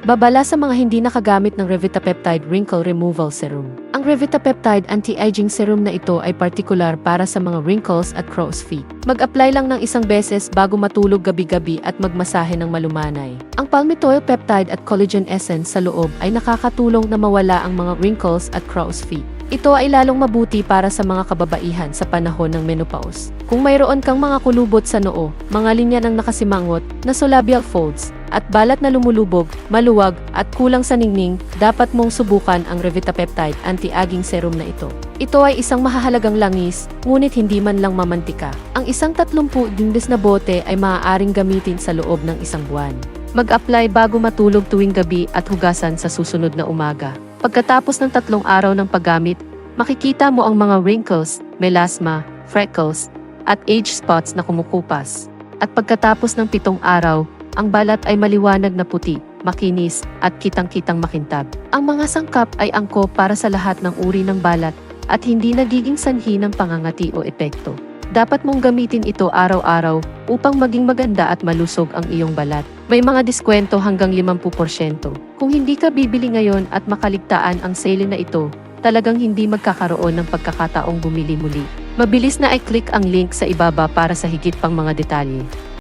Babala sa mga hindi nakagamit ng Revitapeptide Wrinkle Removal Serum. Ang Revitapeptide Anti-Aging Serum na ito ay partikular para sa mga wrinkles at crow's feet. Mag-apply lang ng isang beses bago matulog gabi-gabi at magmasahe ng malumanay. Ang Palmitoyl Peptide at Collagen Essence sa loob ay nakakatulong na mawala ang mga wrinkles at crow's feet. Ito ay lalong mabuti para sa mga kababaihan sa panahon ng menopause. Kung mayroon kang mga kulubot sa noo, mga linya ng nakasimangot, nasolabial folds, at balat na lumulubog, maluwag, at kulang sa ningning, dapat mong subukan ang Revitapeptide Anti-Aging Serum na ito. Ito ay isang mahahalagang langis, ngunit hindi man lang mamantika. Ang isang 30 dindes na bote ay maaaring gamitin sa loob ng isang buwan. Mag-apply bago matulog tuwing gabi at hugasan sa susunod na umaga. Pagkatapos ng 3 araw ng paggamit, makikita mo ang mga wrinkles, melasma, freckles, at age spots na kumukupas. At pagkatapos ng 7 araw, ang balat ay maliwanag na puti, makinis, at kitang-kitang makintab. Ang mga sangkap ay angkop para sa lahat ng uri ng balat at hindi nagiging sanhi ng pangangati o epekto. Dapat mong gamitin ito araw-araw upang maging maganda at malusog ang iyong balat. May mga diskwento hanggang 50%. Kung hindi ka bibili ngayon at makaligtaan ang sale na ito, talagang hindi magkakaroon ng pagkakataong bumili muli. Mabilis na i-click ang link sa ibaba para sa higit pang mga detalye.